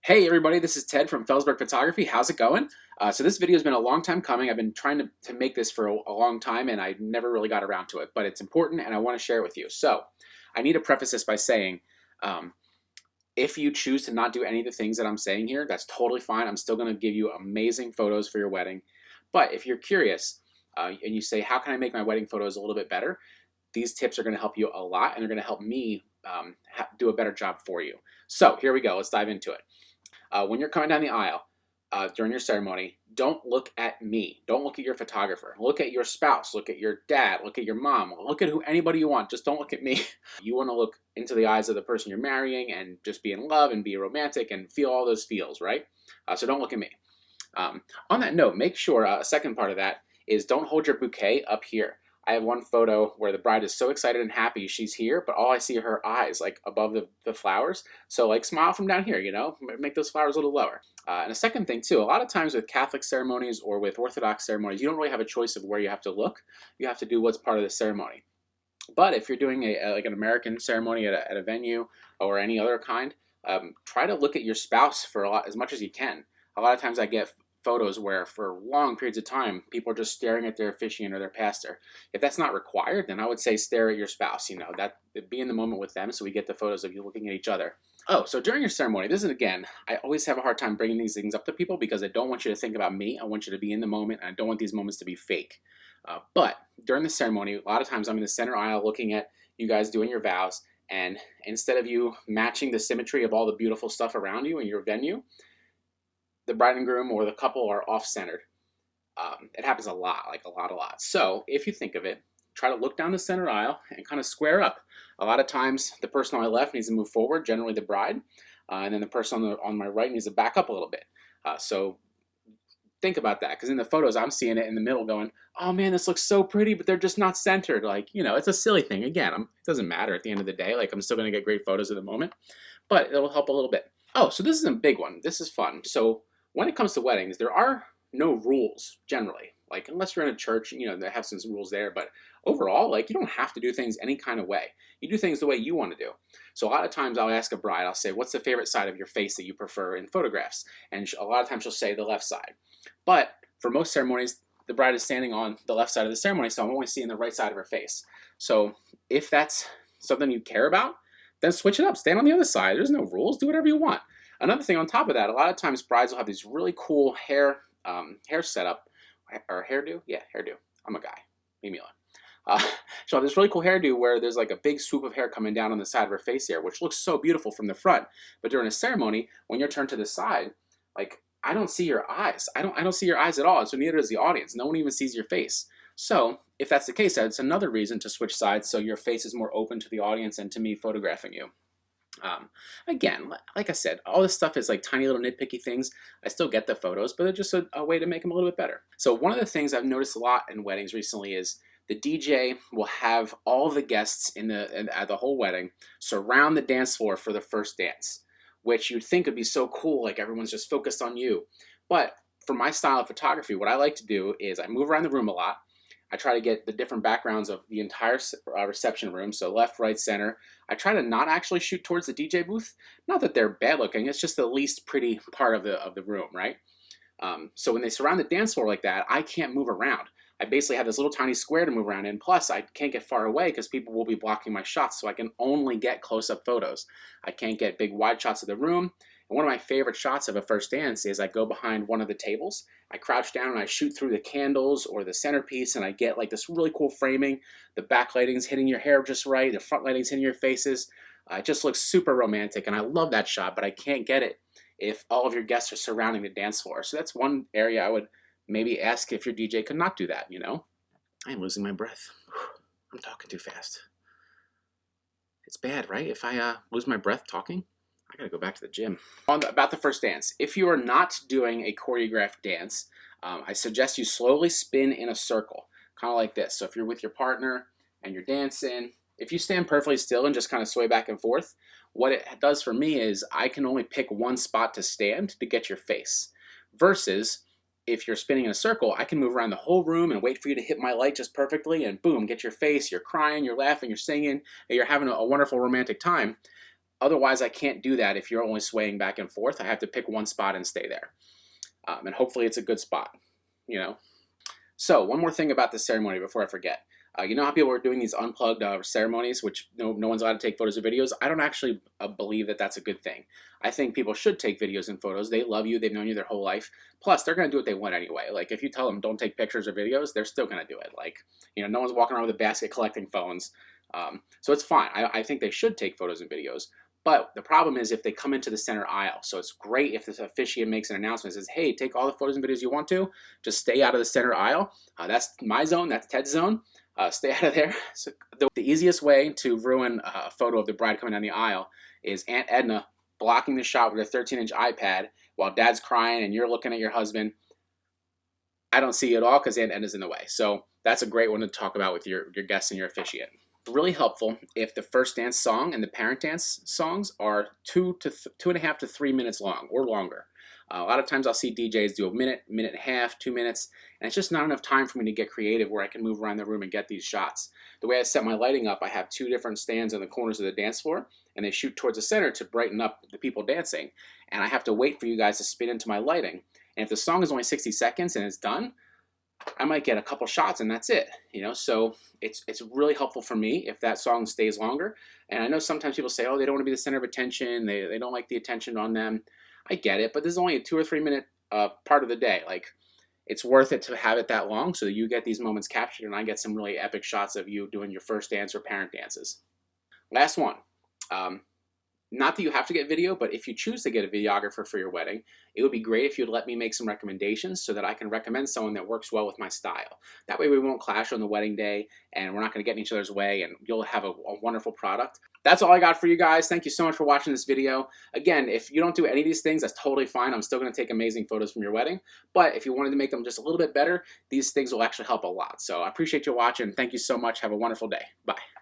Hey everybody, this is Ted from Felsberg Photography. How's it going? So this video has been a long time coming. I've been trying to make this for a long time and I never really got around to it, but it's important and I want to share it with you. So I need to preface this by saying, if you choose to not do any of the things that I'm saying here, that's totally fine. I'm still going to give you amazing photos for your wedding. But if you're curious and you say, how can I make my wedding photos a little bit better? These tips are going to help you a lot and they're going to help me do a better job for you. So here we go. Let's dive into it. When you're coming down the aisle during your ceremony, don't look at me. Don't look at your photographer. Look at your spouse. Look at your dad. Look at your mom. Look at anybody you want. Just don't look at me. You want to look into the eyes of the person you're marrying and just be in love and be romantic and feel all those feels, right? So don't look at me. On that note, make sure, a second part of that is don't hold your bouquet up here. I have one photo where the bride is so excited and happy she's here, but all I see are her eyes, like above the flowers. So like smile from down here, you know, make those flowers a little lower. And a second thing too, a lot of times with Catholic ceremonies or with Orthodox ceremonies, you don't really have a choice of where you have to look. You have to do what's part of the ceremony. But if you're doing like an American ceremony at a venue or any other kind, try to look at your spouse for as much as you can. A lot of times I get photos where for long periods of time people are just staring at their officiant or their pastor. If that's not required, then I would say stare at your spouse, you know, that be in the moment with them so we get the photos of you looking at each other. Oh, so during your ceremony, this is, again, I always have a hard time bringing these things up to people because I don't want you to think about me. I want you to be in the moment and I don't want these moments to be fake. But during the ceremony, a lot of times I'm in the center aisle looking at you guys doing your vows, and instead of you matching the symmetry of all the beautiful stuff around you in your venue, the bride and groom or the couple are off-centered. It happens a lot, like a lot. So if you think of it, try to look down the center aisle and kind of square up. A lot of times the person on my left needs to move forward, generally the bride, and then the person on my right needs to back up a little bit. So think about that, because in the photos I'm seeing it in the middle going, oh man, this looks so pretty, but they're just not centered. Like, you know, it's a silly thing. Again, it doesn't matter at the end of the day. Like, I'm still going to get great photos at the moment, but it'll help a little bit. Oh, so this is a big one. This is fun. So when it comes to weddings, there are no rules generally. Like, unless you're in a church, you know, they have some rules there, but overall, like, you don't have to do things any kind of way. You do things the way you want to do. So a lot of times I'll ask a bride, I'll say, what's the favorite side of your face that you prefer in photographs? And a lot of times she'll say the left side. But for most ceremonies, the bride is standing on the left side of the ceremony, so I'm only seeing the right side of her face. So if that's something you care about, then switch it up. Stand on the other side. There's no rules. Do whatever you want. Another thing on top of that, a lot of times brides will have these really cool hair setup, or hairdo. Yeah, hairdo. I'm a guy. Leave me alone. She'll have this really cool hairdo where there's like a big swoop of hair coming down on the side of her face here, which looks so beautiful from the front. But during a ceremony, when you're turned to the side, like, I don't see your eyes. I don't see your eyes at all. So neither does the audience. No one even sees your face. So if that's the case, that's another reason to switch sides so your face is more open to the audience and to me photographing you. Again, like I said, all this stuff is like tiny little nitpicky things. I still get the photos, but they're just a way to make them a little bit better. So one of the things I've noticed a lot in weddings recently is the DJ will have all the guests at the whole wedding surround the dance floor for the first dance, which you'd think would be so cool, like everyone's just focused on you. But for my style of photography, what I like to do is I move around the room a lot. I try to get the different backgrounds of the entire reception room, so left, right, center. I try to not actually shoot towards the DJ booth. Not that they're bad looking, it's just the least pretty part of the room, right? So when they surround the dance floor like that, I can't move around. I basically have this little tiny square to move around in, plus I can't get far away because people will be blocking my shots, so I can only get close-up photos. I can't get big wide shots of the room. And one of my favorite shots of a first dance is I go behind one of the tables, I crouch down and I shoot through the candles or the centerpiece and I get like this really cool framing. The backlighting's hitting your hair just right, the front lighting's hitting your faces. It just looks super romantic and I love that shot, but I can't get it if all of your guests are surrounding the dance floor. So that's one area I would maybe ask if your DJ could not do that, you know? I'm losing my breath. I'm talking too fast. It's bad, right? If I lose my breath talking? I gotta go back to the gym. About the first dance, if you are not doing a choreographed dance, I suggest you slowly spin in a circle, kind of like this. So if you're with your partner and you're dancing, if you stand perfectly still and just kind of sway back and forth, what it does for me is I can only pick one spot to stand to get your face. Versus if you're spinning in a circle, I can move around the whole room and wait for you to hit my light just perfectly and boom, get your face, you're crying, you're laughing, you're singing, and you're having a wonderful romantic time. Otherwise, I can't do that if you're only swaying back and forth. I have to pick one spot and stay there. And hopefully it's a good spot, you know. So one more thing about this ceremony before I forget. You know how people are doing these unplugged ceremonies, which no one's allowed to take photos or videos? I don't actually believe that that's a good thing. I think people should take videos and photos. They love you. They've known you their whole life. Plus, they're going to do what they want anyway. Like, if you tell them don't take pictures or videos, they're still going to do it. Like, you know, no one's walking around with a basket collecting phones. So it's fine. I think they should take photos and videos. But the problem is if they come into the center aisle. So it's great if the officiant makes an announcement and says, hey, take all the photos and videos you want to. Just stay out of the center aisle. That's my zone. That's Ted's zone. Stay out of there. So the easiest way to ruin a photo of the bride coming down the aisle is Aunt Edna blocking the shot with a 13-inch iPad while Dad's crying and you're looking at your husband. I don't see it at all because Aunt Edna's in the way. So that's a great one to talk about with your guests and your officiant. Really helpful if the first dance song and the parent dance songs are 2.5 to 3 minutes long or longer. A lot of times I'll see DJs do a minute, minute and a half, 2 minutes, and it's just not enough time for me to get creative where I can move around the room and get these shots. The way I set my lighting up, I have 2 different stands on the corners of the dance floor, and they shoot towards the center to brighten up the people dancing. And I have to wait for you guys to spin into my lighting. And if the song is only 60 seconds and it's done, I might get a couple shots and that's it, you know. So it's really helpful for me if that song stays longer. And I know sometimes people say, oh, they don't want to be the center of attention, they don't like the attention on them. I get it, but this is only a 2 or 3 minute part of the day. Like, it's worth it to have it that long so that you get these moments captured and I get some really epic shots of you doing your first dance or parent dances. Last one. Not that you have to get video, but if you choose to get a videographer for your wedding, it would be great if you'd let me make some recommendations so that I can recommend someone that works well with my style. That way we won't clash on the wedding day and we're not going to get in each other's way and you'll have a wonderful product. That's all I got for you guys. Thank you so much for watching this video. Again, if you don't do any of these things, that's totally fine. I'm still going to take amazing photos from your wedding. But if you wanted to make them just a little bit better, these things will actually help a lot. So I appreciate you watching. Thank you so much. Have a wonderful day. Bye.